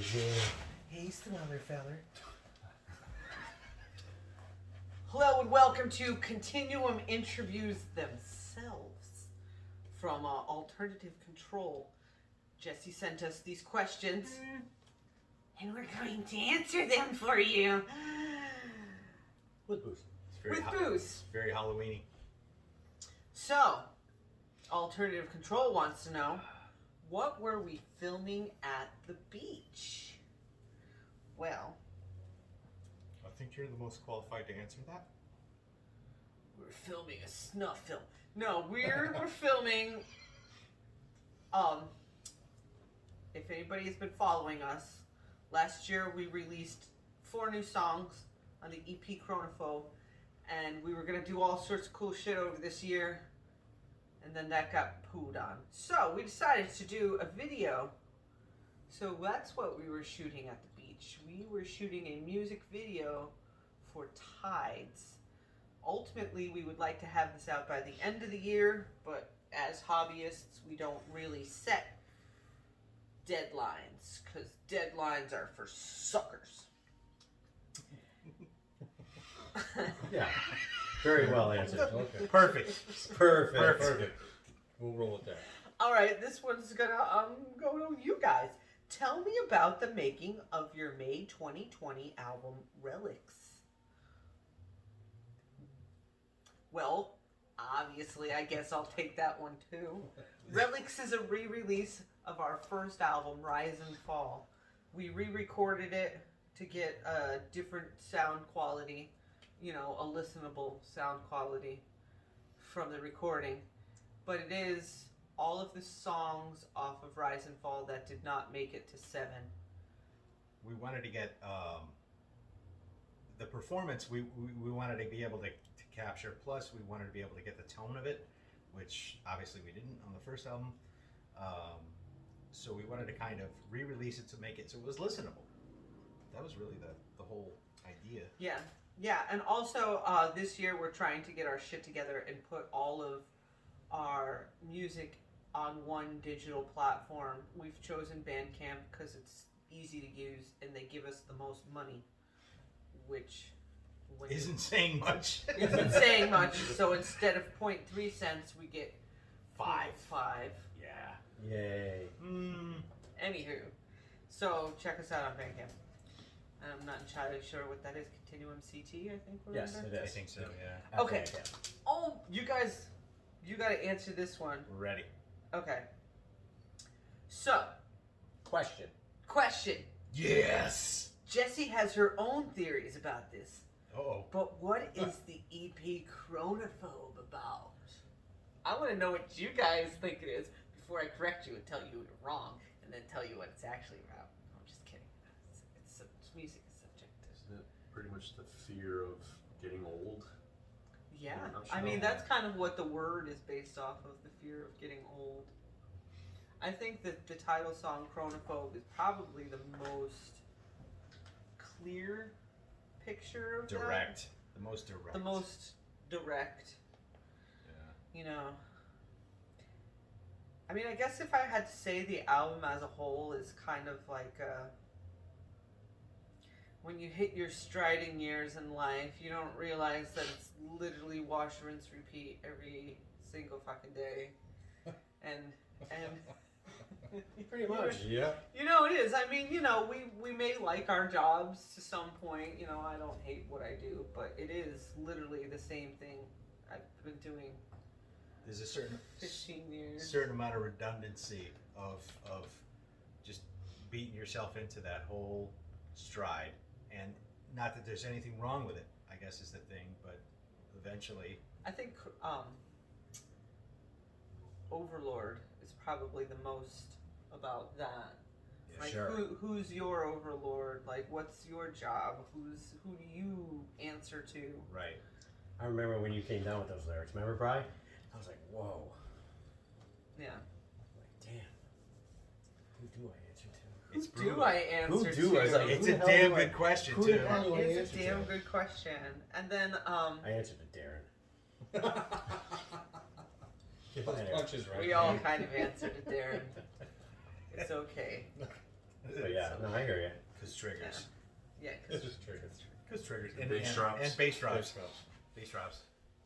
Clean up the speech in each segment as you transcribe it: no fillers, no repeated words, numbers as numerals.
Hey, Sneller feller. Hello and welcome to Continuum Interviews Themselves from Alternative Control. Jesse sent us these questions, and we're going to answer them for you. With booze. With booze. It's very Halloween-y. So, Alternative Control wants to know, what were we filming at the beach? Well, I think you're the most qualified to answer that. we're filming a snuff film. No, we're filming. If anybody has been following us, last year we released 4 new songs on the EP Chronophobe, and we were gonna do all sorts of cool shit over this year, and then that got pooed on. So we decided to do a video. So that's what we were shooting at the beach. We were shooting a music video for Tides. Ultimately, we would like to have this out by the end of the year, but as hobbyists, we don't really set deadlines, because deadlines are for suckers. Yeah. Very well answered. Okay. Perfect. We'll roll with that. All right, this one's gonna go to you guys. Tell me about the making of your May 2020 album, Relics. Well, obviously, I guess I'll take that one too. Relics is a re-release of our first album, Rise and Fall. We re-recorded it to get a different sound quality, you know, a listenable sound quality from the recording. But it is all of the songs off of Rise and Fall that did not make it to 7. We wanted to get the performance. We wanted to be able to capture. Plus, we wanted to be able to get the tone of it, which obviously we didn't on the first album. So we wanted to kind of re-release it to make it so it was listenable. That was really the whole idea. Yeah, and also this year we're trying to get our shit together and put all of our music on one digital platform. We've chosen Bandcamp because it's easy to use and they give us the most money, which Isn't saying much. isn't saying much. So instead of 0.3 cents, we get 5. 0.5. Yeah. Yay. Anywho, so check us out on Bandcamp. I'm not entirely sure what that is. Continuum CT, I think we're Yes, under. it I is. think so. Yeah. Okay. Oh, you guys, you got to answer this one. We're ready. Okay. So, Question. Yes. Jessie has her own theories about this. Uh-oh. But what is the EP Chronophobe about? I want to know what you guys think it is before I correct you and tell you you're wrong, and then tell you what it's actually about. I'm just kidding. It's music is subjective. Isn't it pretty much the fear of getting old? Yeah, Yeah, I mean that's kind of what the word is based off of, the fear of getting old. I think that the title song Chronophobe is probably the most clear picture of Direct. that. The most direct. The most direct. Yeah. You know. I mean, I guess if I had to say the album as a whole is kind of like when you hit your striding years in life, you don't realize that it's literally wash, rinse, repeat every single fucking day. And Pretty much. Yeah. you know it is. I mean, you know, we may like our jobs to some point. You know, I don't hate what I do, but it is literally the same thing I've been doing There's a certain 15 years. certain amount of redundancy of just beating yourself into that whole stride, and not that there's anything wrong with it, I guess is the thing, but eventually I think Overlord is probably the most about that. Yeah, Like sure. who's your overlord? Like what's your job? Who do you answer to? right. I remember when you came down with those lyrics. Remember, Bri? I was like, whoa. Yeah. Like, damn. Who do I answer to? It's Who brutal. do I answer Who do to? I- It's like, It's who a the hell damn do I- good question who too. the hell do I It's answer a damn to? good question. And then I answered to Darren. Punches right. we all kind of answer to Darren. It's okay. But yeah, Yeah, no, I hear you. Because triggers. Yeah, It's just triggers. Because triggers. And bass drops. And bass drops. Bass drops. Bass drops.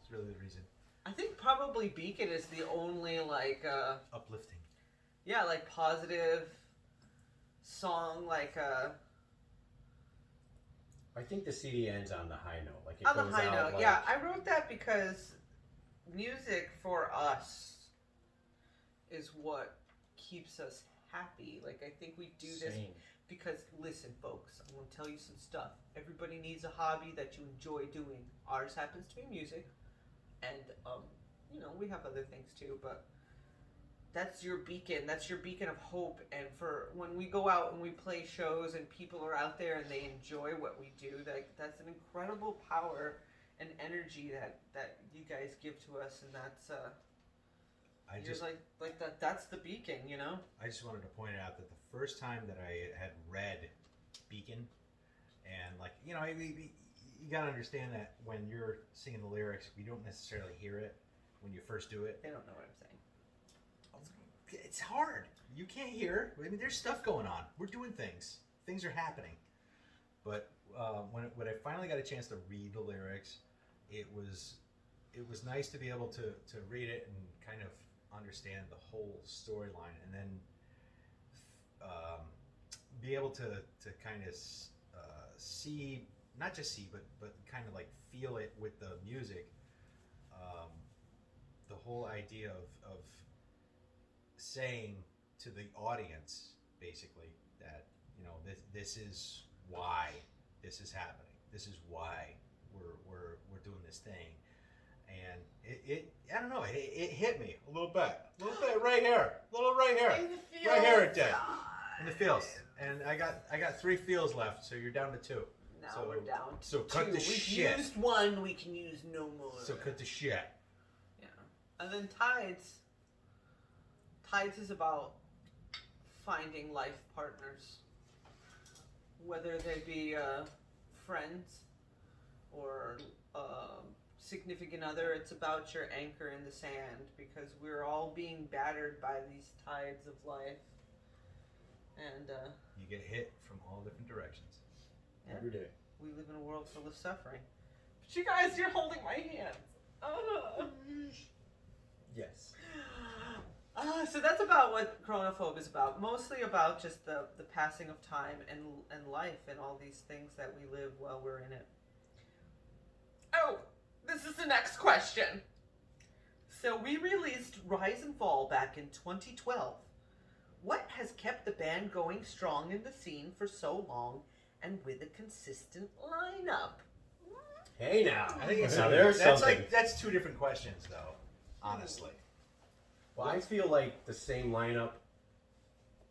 It's really the reason. I think probably Beacon is the only like Uplifting. yeah, like positive song like I think the CD ends on the high note. Like it on the goes high out note. like, Yeah, I wrote that because music for us is what keeps us happy. Like I think we do this Same. because listen, folks, I'm gonna tell you some stuff. Everybody needs a hobby that you enjoy doing. Ours happens to be music, and you know, we have other things too, but that's your beacon. That's your beacon of hope. And for when we go out and we play shows and people are out there and they enjoy what we do, that's an incredible power and energy that you guys give to us, and that's I you're just like that. That's the beacon, you know. I just wanted to point out that the first time that I had read Beacon, and like you know, you gotta understand that when you're singing the lyrics, we don't necessarily hear it when you first do it. They don't know what I'm saying. It's hard. You can't hear. I mean, there's stuff going on. We're doing things. Things are happening. But when I finally got a chance to read the lyrics, it was nice to be able to read it and kind of understand the whole storyline, and then be able to kind of see, not just see, but kind of like feel it with the music. The whole idea of saying to the audience basically that you know this is why this is happening. This is why we're doing this thing, and it I don't know, it hit me a little bit right here, right here it did in the feels, and I got 3 feels left, so you're down to 2. Now So- we're down to so cut 2. the We've shit. used 1, we can use no more. So cut the shit. Yeah. And then Tides. Tides is about finding life partners. Whether they be friends or significant other, it's about your anchor in the sand, because we're all being battered by these tides of life. And You get hit from all different directions. yeah, Every day. we live in a world full of suffering. But you guys, you're holding my hands. Yes. So that's about what Chronophobe is about. Mostly about just the passing of time and life and all these things that we live while we're in it. Oh, this is the next question. So we released Rise and Fall back in 2012. What has kept the band going strong in the scene for so long and with a consistent lineup? Hey now. I think it's now there's that's something. like that's 2 different questions though, honestly. Well, I feel like the same lineup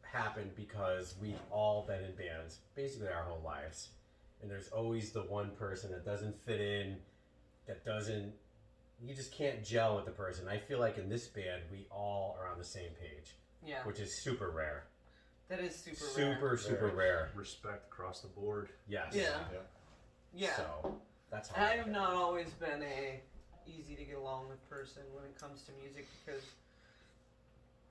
happened because we've all been in bands basically our whole lives. And there's always the one person that doesn't fit in, you just can't gel with the person. I feel like in this band, we all are on the same page, Yeah, which is super rare. that is super rare. Super rare. Respect across the board. Yes. Yeah. Yeah. So, that's how I I have look not always been a easy to get along with person when it comes to music, because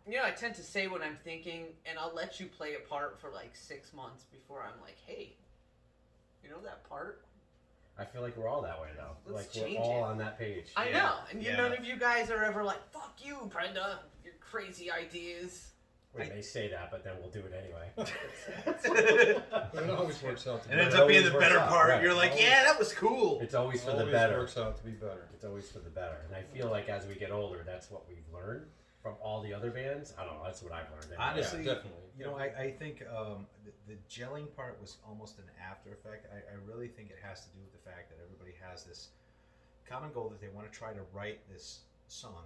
you know, I tend to say what I'm thinking, and I'll let you play a part for like 6 months before I'm like, hey, you know that part? I feel like we're all that way though. Let's like change we're all it. on that page. I Yeah. know, and Yeah. none of you guys are ever like, fuck you, Brenda, your crazy ideas. We may say that, but then we'll do it anyway. But it always works out to be It ends It up being always the works better out, part. right. You're like, Always. yeah, that was cool. It's always for the always better. works out to be better. It's always for the better. And I feel like as we get older, that's what we've learned from all the other bands. I don't know. That's what I've learned. Anyway. Honestly, Yeah, definitely. You know, I think the gelling part was almost an after effect. I really think it has to do with the fact that everybody has this common goal that they want to try to write this song.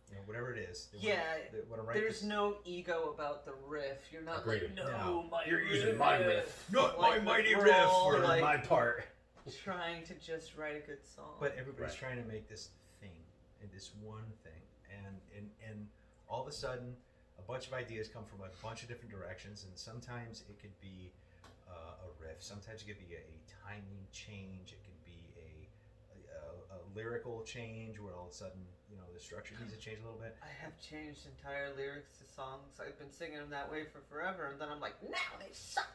You know, whatever it is. Yeah, They want to write There's this. no ego about the riff. You're not Agreed. like, no, No. my You're riff. using my riff. Not Like, my mighty we're riff, all, or like, my part. trying to just write a good song. But everybody's Right. trying to make this thing, and this one thing, and all of a sudden, a bunch of ideas come from a bunch of different directions, and sometimes it could be a riff, sometimes it could be a timing change, it could be a lyrical change where all of a sudden, you know, the structure needs to change a little bit. I have changed entire lyrics to songs. I've been singing them that way for forever, and then I'm like, now they suck.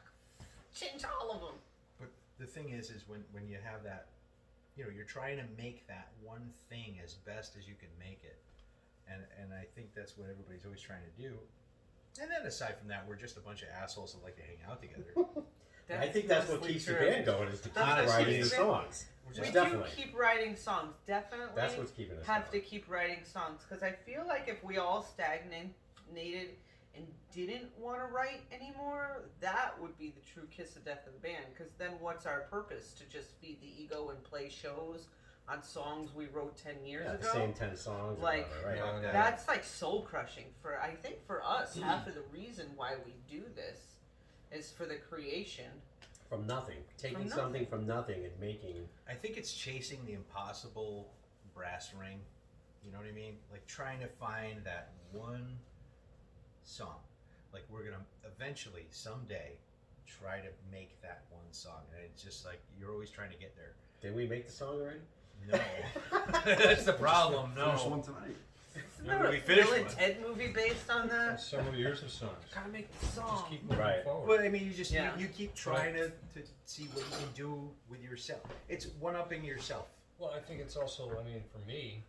thing is when you have that, you're trying to make that one thing as best as you can make it, and I think that's what everybody's always trying to do. And then aside from that, we're just a bunch of assholes that like to hang out together. I think that's what mostly keeps true. the band going, is to keep That's what writing keeps the it- songs. We do Definitely. keep writing songs. Definitely. That's what's keeping us have going. to keep writing songs because I feel like if we all stagnated and didn't want to write anymore, that would be the true kiss of death of the band. Because then what's our purpose? To just feed the ego and play shows on songs we wrote 10 years Yeah, ago? the same 10 songs or Like, whatever, right? Yeah. That's like soul crushing. I think for us, half of the reason why we do this is for the creation. From nothing. Taking From something from nothing and making... I think it's chasing the impossible brass ring. You know what I mean? Like trying to find that one song. Like we're gonna eventually, someday, try to make that one song, and it's just like you're always trying to get there. Did we make the song already? No, that's the problem. Finish No, one tonight. Isn't Remember there we a finished Bill and one. Ted movie based on that? Several years of songs. Gotta make the song. Just keep moving Right. forward. well, I mean, you just Yeah. you keep trying to see what you can do with yourself. It's one upping yourself. Well, I think it's also, I mean, for me,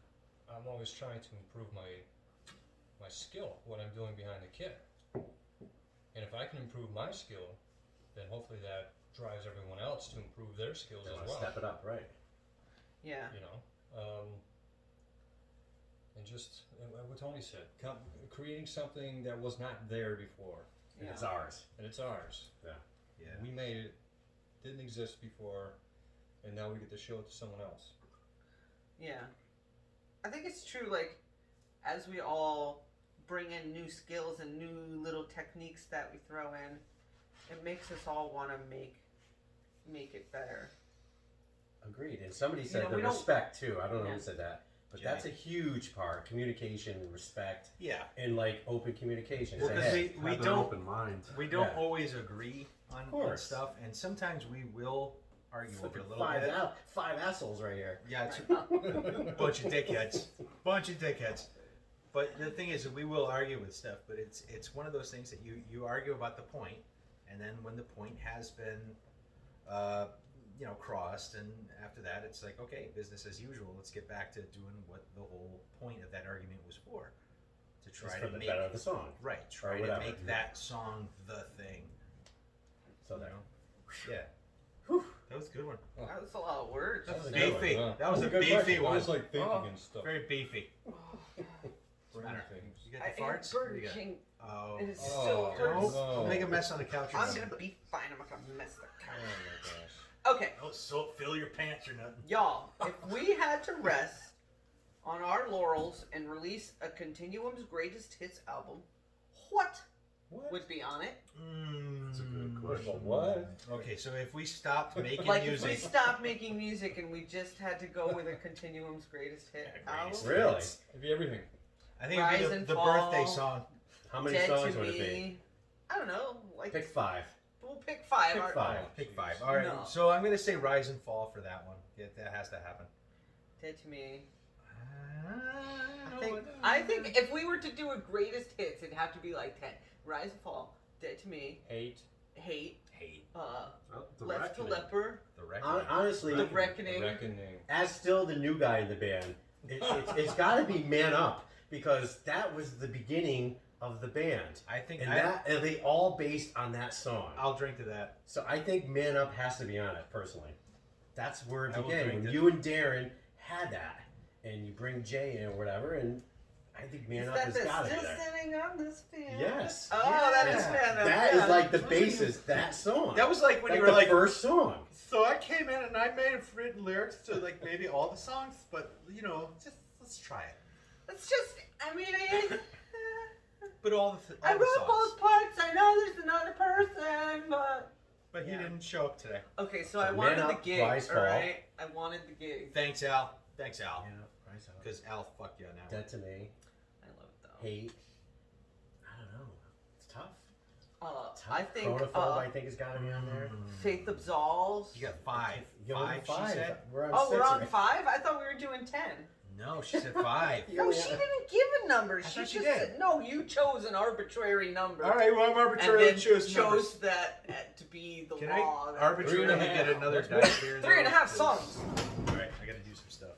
I'm always trying to improve my skill, what I'm doing behind the kit. And if I can improve my skill, then hopefully that drives everyone else to improve their skills They as want well. to step it up, right? Yeah. You know, and just what Tony said, creating something that was not there before, And Yeah. it's ours. and it's ours. Yeah. We made it, didn't exist before, and now we get to show it to someone else. Yeah. I think it's true, like, as we all bring in new skills and new little techniques that we throw in, it makes us all want to make it better. Agreed. And somebody said know, the we don't- respect, too. I don't know Yeah. who said that. But Jenny. that's a huge part. Communication, respect, Yeah. and, like, open communication. Well, Say, 'cause hey, we Have an don't- open mind. We don't Yeah. always agree on course. stuff, and sometimes we will argue over flipping a little bit. five assholes right here. Yeah, it's a bunch of dickheads. But the thing is, we will argue with stuff. But it's one of those things that you argue about the point, and then when the point has been, crossed, and after that, it's like, okay, business as usual. Let's get back to doing what the whole point of that argument was for, to Just try for to the make better of the song. right, try to whatever. make that song the thing. So You there. know? Yeah. Whew. That was a good one. That was a lot of words. That was a good Beefy. Yeah. That was a good beefy question. one. I was like thinking Oh. and stuff. Very beefy. Brain matter? things. You got I the ate farts? What do Burger you got? King. Oh. It is Oh, still hurts. no. Don't make a mess on the couch. I'm gonna be fine. I'm not gonna mess the Oh couch. my gosh. Okay, Don't so fill your pants or nothing. y'all. If we had to rest on our laurels and release a Continuum's greatest hits album, what What? would be on it? That's a good question. What? Okay, so if we stopped making Like if we music, stopped making music and we just had to go with a Continuum's greatest hit Yeah, greatest album, Really? It'd be everything. I think it'd Rise be and the Fall. birthday song. How many Dead songs to would it be? Me. I don't know. Like Pick 5. we'll pick five. Pick Our- five. Pick 5. All right. No. So I'm gonna say Rise and Fall for that one. Yeah, that has to happen. Dead to Me. I I think if we were to do a greatest hits, it'd have to be like 10. Rise and Fall, Dead to Me, Hate. Hate, hate The Left to Reckoning. Leper, the record. Honestly, The Reckoning. Reckoning. as still the new guy in the band, it's got to be Man Up, because that was the beginning of the band. I think And they all based on that song. I'll drink to that. So I think Man Up has to be on it, personally. That's where it I will began. drink When it. you and Darren had that, and you bring Jay in or whatever, and I think Man is Up that has the got to be Still there. Sitting on this field? Yes. Oh, that is Yeah. Man Up. That yeah. is like the basis, that song. That was like when you like were the like, first song. so I came in and I made written lyrics to like maybe all the songs, but just let's try it. It's just, I mean, But all the I all the wrote songs. both parts. I know there's another person, but. But he Yeah. didn't show up today. Okay, so So I wanted Man the Up, gig, Rise, Fall. alright? I wanted the gig. Thanks, Al. Thanks, Al. Man Up, Rise Up. Because Al fucked you on that one. Dead to Me, I love it though. Hate. I don't know. It's tough. Tough. I think I think has got to be on there. Faith Absolves. You got 5. You got 5, she said? We're on Oh, 6 we're on right? 5? I thought we were doing 10. No, she said 5. No, she didn't give a number. I She thought just she did. said, no, you chose an arbitrary number. All right, well, I'm And arbitrarily then chose chose that to be the Can law. I that- arbitrarily 3.5. get another That's dice here? 3.5 though? songs. All right, I got to do some stuff.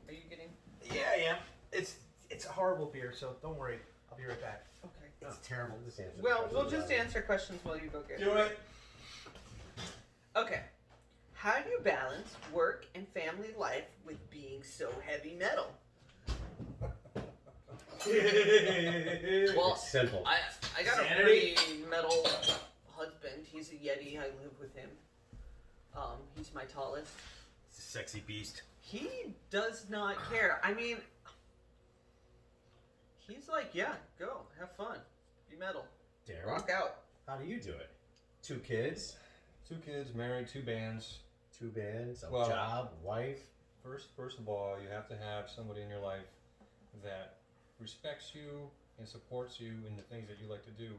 Are you getting? Yeah, I am. It's a horrible beer, so don't worry. I'll be right back. Okay. It's terrible. Just answer the Well, question we'll just without- answer questions while you go get Do it. Okay. How do you balance work and family life with being so heavy metal? Well, It's simple. I got a Sanity. pretty metal husband. He's a Yeti. I live with him. He's my tallest. It's a sexy beast. He does not care. I mean, he's like, yeah, go, have fun, be metal, Darren, rock out. how do you do it? 2 kids, 2 kids, married, 2 bands. 2 bands, a Well- job, wife. First of all, you have to have somebody in your life that respects you and supports you in the things that you like to do,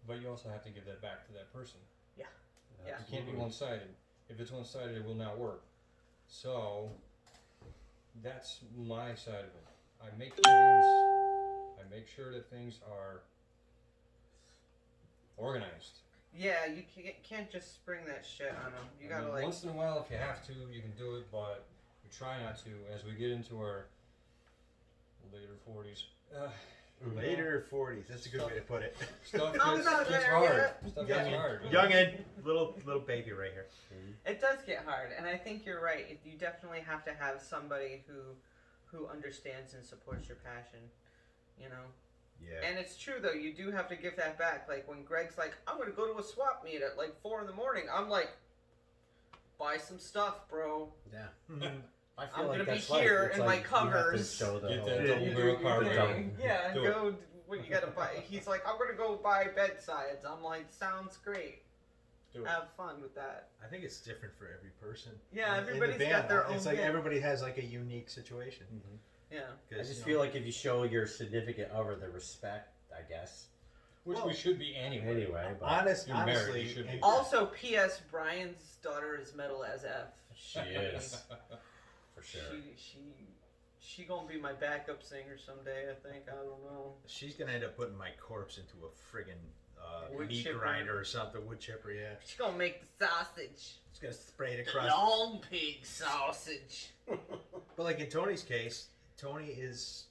but you also have to give that back to that person. Yeah. It can't be one-sided. If it's one-sided, it will not work. So that's my side of it. I make plans. I make sure that things are organized. Yeah, you can't just spring that shit on them. You I gotta mean, like. once in a while, if you have to, you can do it, but we try not to. As we get into our later 40s, Later 40s. That's a good way to put it. stuff I'm gets, not gets there hard. yet. Stuff gets hard. Youngin, little baby right here. It does get hard, and I think you're right. You definitely have to have somebody who understands and supports your passion. You know. Yeah. And it's true though. You do have to give that back. Like when Greg's like, "I'm gonna go to a swap meet at like 4 a.m," I'm like, "Buy some stuff, bro." Yeah. I I'm gonna be that's here It's in my like you have to covers. show the Get whole- that Yeah, double you barrel do car the barrel. double. Yeah, Do go. What you gotta buy? He's like, "I'm gonna go buy bedsides." I'm like, "Sounds great. Do it. Have fun with that." I think it's different for every person. Yeah, In the everybody's got band, their It's own like thing. everybody has like a unique situation. Mhm. Yeah. I just feel like if you show your significant other the respect, I guess. Which Well, we should be anyway. Anyway, but You're married, honestly, you should be. and- Also, P.S. Brian's daughter is metal as F. she is for sure. She gonna be my backup singer someday. I think. I don't know. she's gonna end up putting my corpse into a friggin' Wood meat chipper. grinder or something. Wood chipper, yeah. She's gonna make the sausage. She's gonna spray it across. Long pig sausage. But like in Tony's case, Tony is,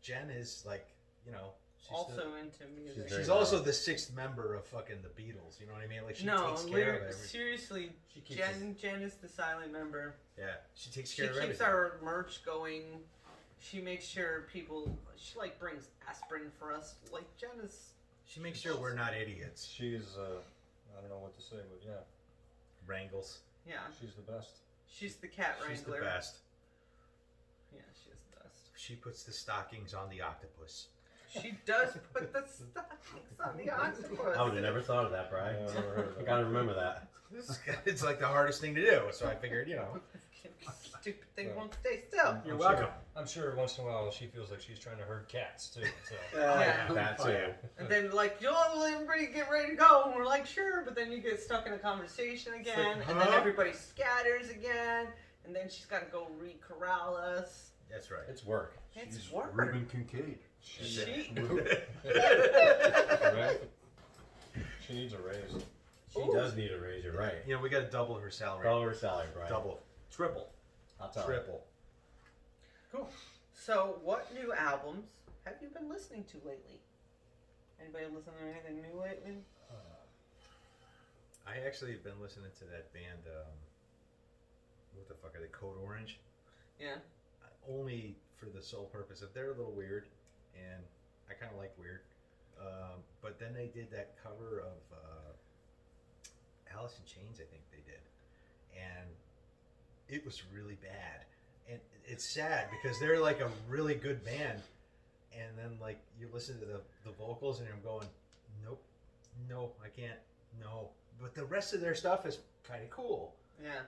Jen is like, she's Also into music. She's she's very also loud. the 6th member of fucking the Beatles. You know what I mean? Like she No, takes care of everything. seriously, She keeps Jen is the silent member. Yeah, she takes She care of keeps everything. our merch going. She makes sure people. She like brings aspirin for us. Like Jen is. She makes sure we're not idiots. She's, I don't know what to say, but yeah, Wrangles. Yeah, she's the best. she's the cat She's the wrangler. best. Yeah, she is the best. She puts the stockings on the octopus. She does put the stockings on the octopus. I would have never thought of that, Brian. Yeah, I've never heard of I that. gotta remember that. It's like the hardest thing to do, so I figured, Stupid thing won't stay still. You're I'm welcome. Sure, I'm sure once in a while she feels like she's trying to herd cats too. So. Yeah. That Oh, too. yeah. And then like, yo, everybody get ready to go. And we're like, sure. But then you get stuck in a conversation again. like, And then huh? everybody scatters again. And then she's got to go re-corral us. That's right. It's work. It's She's work. Reuben Kincaid. She. Right? She needs a raise. She Ooh. does need a raise, you're right. We got to double her salary. Dollar her salary, Brian. Double. Triple. I'll tell her. Triple. So, what new albums have you been listening to lately? Anybody listening to anything new lately? I actually have been listening to that band, what the fuck are they, Code Orange? Yeah. Only for the sole purpose of they're a little weird, and I kind of like weird. But then they did that cover of Alice in Chains, I think they did, and it was really bad. And it's sad because they're like a really good band, and then like you listen to the vocals and you're going, nope, no, I can't, no. But the rest of their stuff is kind of cool, Yeah.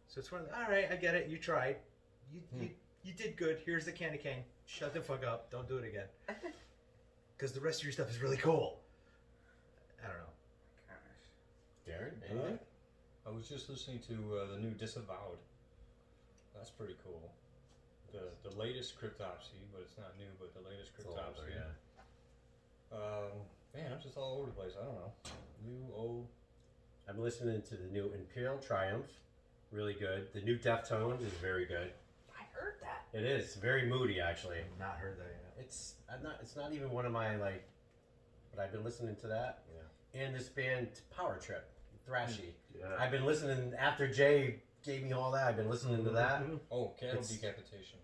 So it's one of the, all right, I get it, you tried, you did good. Here's the candy cane. Shut the fuck up. Don't do it again. Because the rest of your stuff is really cool. I don't know. Darren, anything? I was just listening to the new Disavowed. That's pretty cool. the latest Cryptopsy, but it's not new, but the latest It's a little Cryptopsy. older, Man, I'm just all over the place. I don't know. New, old. I'm listening to the new Imperial Triumph. Really good. The new Deftones is very good. I heard that. It is very moody, actually. I've not heard that yet. It's not even one of my like, but I've been listening to that. Yeah. And this band Power Trip, thrashy. Yeah. I've been listening after Jay gave me all that. I've been listening to that. Oh, Cattle It's- Decapitation.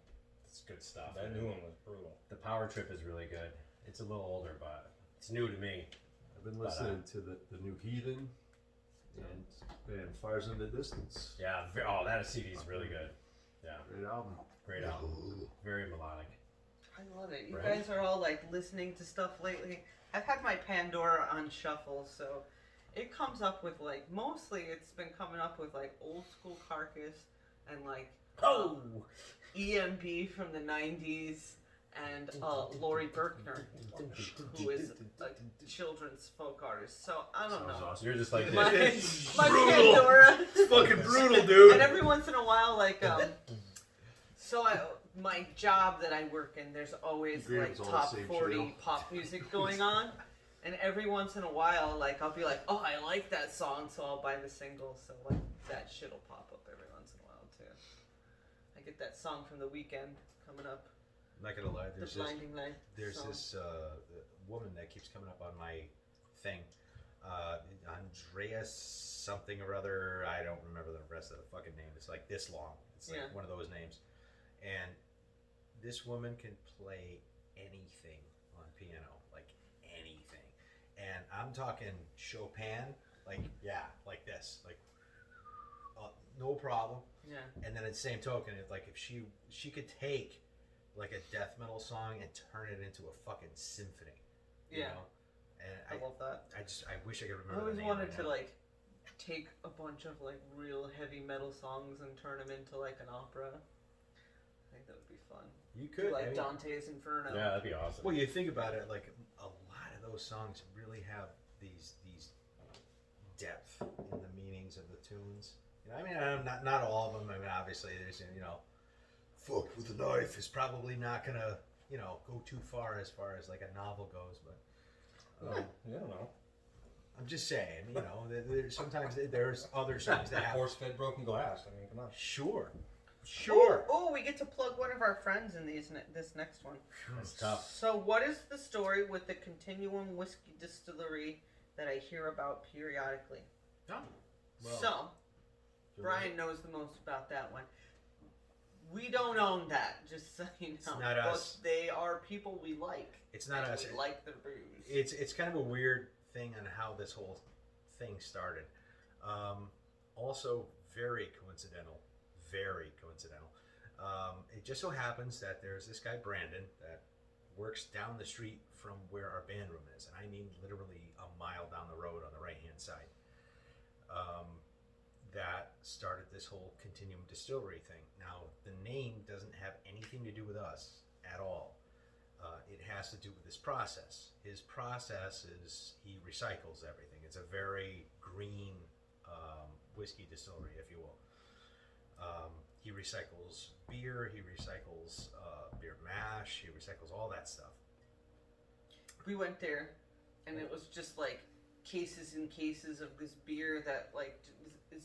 It's good stuff. That man. new one was brutal. The Power Trip is really good. It's a little older, but it's new to me. I've been listening to the new Heathen and Fires in the Distance. Yeah. That CD is really good. Yeah. Great album. Great album. Very melodic. I love it. You Right? guys are all like listening to stuff lately. I've had my Pandora on shuffle, so it comes up with like mostly it's been coming up with like old school Carcass and like Oh! EMB from the 90s and Lori Berkner, who is a children's folk artist. So I don't Sounds know. awesome. You're just like My, this. my Brutal. Pandora. It's fucking brutal, dude. And every once in a while, like, my job that I work in, there's always Agree, like it's all the top same 40 channel. pop music going on. And every once in a while, like, I'll be like, oh, I like that song, so I'll buy the single. So, like, that shit'll pop up every once in a while, too. I get that song from The Weekend coming up, I'm not gonna lie. The Blinding Light. There's song. this woman that keeps coming up on my thing. Andreas something or other. I don't remember the rest of the fucking name. It's like this long. It's like Yeah. one of those names. And this woman can play anything on piano, like anything. And I'm talking Chopin, like like this, like no problem. Yeah. And then at the same token, it's like if she could take like a death metal song and turn it into a fucking symphony. You Yeah. know? And I love that. I wish I could I remember always the name wanted right to now. like take a bunch of like real heavy metal songs and turn them into like an opera. I think that would be fun. You could. Like I mean, Dante's Inferno. Yeah, that'd be awesome. well, you think about it, like a lot of those songs really have these depth in the meanings of the tunes. You know, I mean, not all of them. I mean, obviously, there's fuck with a knife is probably not gonna go too far as like a novel goes, but. Yeah, I don't know. I'm just saying, there's sometimes there's other songs that have. Force-fed broken glass. I mean, come on. Sure. Oh, we get to plug one of our friends in this next one. That's tough. So, what is the story with the Continuum whiskey distillery that I hear about periodically? Oh, well, So, Brian knows the most about that one. We don't own that, just so you know. It's not us. But they are people we like. It's not and us. We like their booze. It's kind of a weird thing on how this whole thing started. Also, very coincidental. Very coincidental. It just so happens that there's this guy Brandon that works down the street from where our band room is, and I mean literally a mile down the road on the right hand side. That started this whole Continuum distillery thing. Now, the name doesn't have anything to do with us at all. It has to do with his process. His process is he recycles everything. It's a very green whiskey distillery, if you will. He recycles beer. He recycles beer mash. He recycles all that stuff. We went there, and it was just like cases and cases of this beer that like is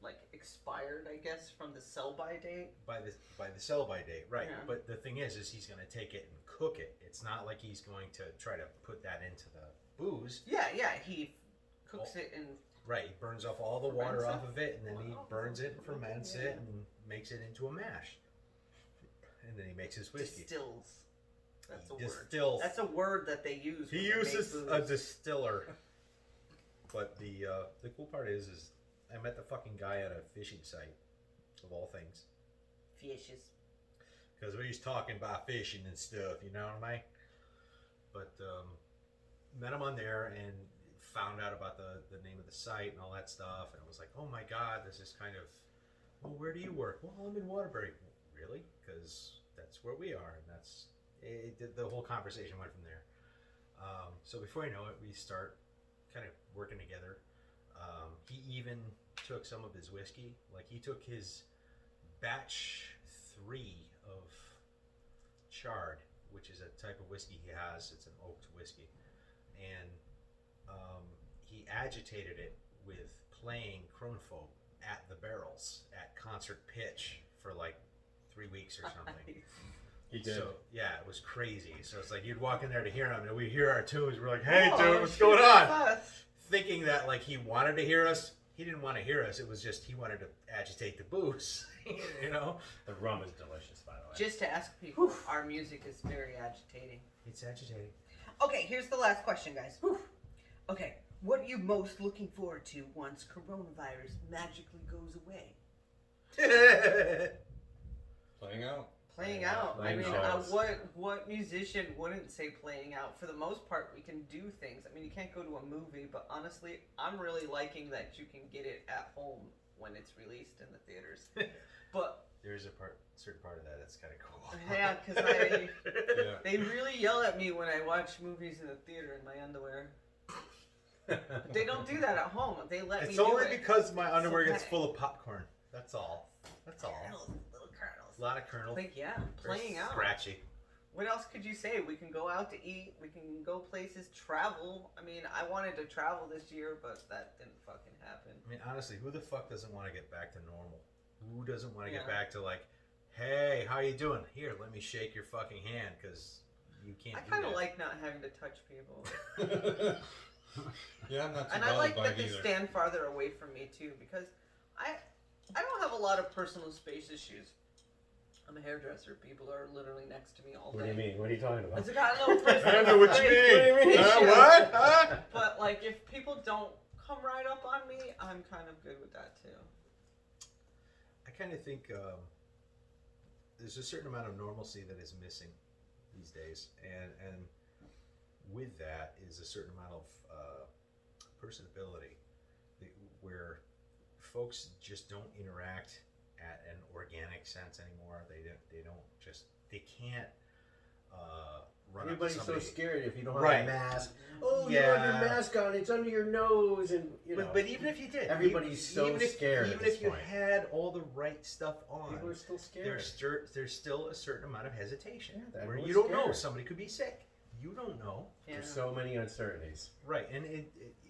like expired, I guess, from the sell-by date. By the sell-by date, right? Yeah. But the thing is he's going to take it and cook it. It's not like he's going to try to put that into the booze. Yeah, he cooks it in. Right, he burns off all the water Ferments off of it, and then he burns it and ferments it and makes it into a mash. And then he makes his whiskey. Distills. That's a He word. distills. That's a word that they use. He when they make uses booze. a distiller. But the cool part is I met the fucking guy at a fishing site, of all things. Fishes. Because we was talking about fishing and stuff, you know what I mean? But met him on there and found out about the name of the site and all that stuff. And it was like, oh my God, this is kind of, well, where do you work? Well, I'm in Waterbury. Really? Because that's where we are. And that's, the whole conversation went from there. So before you know it, we start kind of working together. He even took some of his whiskey. Like he took his batch 3 of Chard, which is a type of whiskey he has. It's an oaked whiskey, and he agitated it with playing chronophobe at the barrels at concert pitch for like 3 weeks or something. He did. So yeah, it was crazy. So it's like you'd walk in there to hear him, and we hear our tunes. We're like, "Hey, Oh, dude, what's shoot, going on?" that's us. Thinking that like he wanted to hear us. He didn't want to hear us. It was just he wanted to agitate the booze. You know, The rum is delicious, by the way. Just to ask people, our music is very agitating. it's agitating. Okay, here's the last question, guys. Okay, what are you most looking forward to once coronavirus magically goes away? Playing out. Playing out. I Playing mean, shows. what musician wouldn't say playing out? For the most part, we can do things. I mean, you can't go to a movie, but honestly, I'm really liking that you can get it at home when it's released in the theaters. But There's a certain part of that that's kind of cool. yeah, because Yeah. they really yell at me when I watch movies in the theater in my underwear. But they don't do that at home. They let me It's do only it. because my underwear gets okay. full of popcorn. That's all. That's all. Kernels, little kernels. A lot of kernel. But yeah, Very playing out. Scratchy. What else could you say? We can go out to eat. We can go places, travel. I mean, I wanted to travel this year, but that didn't fucking happen. I mean, honestly, who the fuck doesn't want to get back to normal? Who doesn't want to get Yeah. back to like, hey, how you doing? Here, let me shake your fucking hand because you can't. I do kind of that. like not having to touch people. Yeah, I'm not too And I bothered like by that it they either. stand farther away from me too, because I don't have a lot of personal space issues. I'm a hairdresser. People are literally next to me all What day. do you mean? What are you talking about? It's got no personal I know what you space mean. issues. What? Huh? But like, if people don't come right up on me, I'm kind of good with that too. I kind of think there's a certain amount of normalcy that is missing these days, and with that is a certain amount of personability, where folks just don't interact at an organic sense anymore. They can't run Everybody's up to so somebody. scared if you don't have Right. a mask. Oh, you don't have your Yeah. mask on. It's under your nose, and you know. But even if you did, Everybody's so even if, scared at Even this if you point. had all the right stuff on, people are still scared. there's still a certain amount of hesitation Yeah, where everyone's you don't know. scared. Somebody could be sick. You don't know. Yeah. There's so many uncertainties. Right, and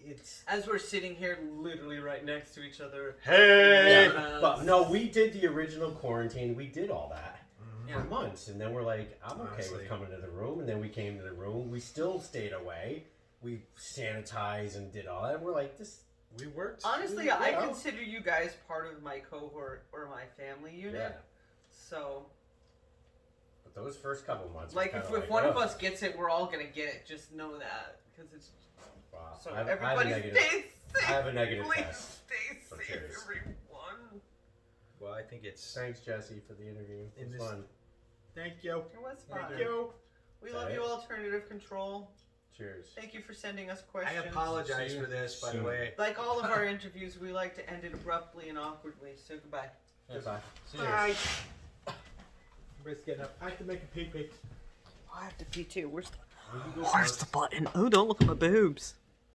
it's As we're sitting here, literally right next to each other. hey. Yeah. But no, we did the original quarantine. We did all that Yeah. for months, and then we're like, I'm okay Honestly. with coming to the room. And then we came to the room. We still stayed away. We sanitized and did all that. We're like, this. We worked. Honestly, Yeah. I consider you guys part of my cohort or my family unit. Yeah. So, But those first couple months, like, were if kinda one of ugh. us gets it, we're all gonna get it. Just know that, because it's Wow. so I have a everybody negative- stay safe. I have a negative Please test. stay So safe, cheers. everyone. Well, I think it's. Thanks, Jesse, for the interview. It In was this- fun. Thank you. It was Thank fun. you. We Is love that you, it? Alternative Control. Cheers. Thank you for sending us I questions. apologize See you for this, by the soon. way. Like all of our interviews, we like to end it abruptly and awkwardly. So goodbye. Yes. Goodbye. See you. Bye. Everybody's getting up. I have to make a pee pee. I have to pee too. Where's You can go Where's first. the button? Oh, don't look at my boobs.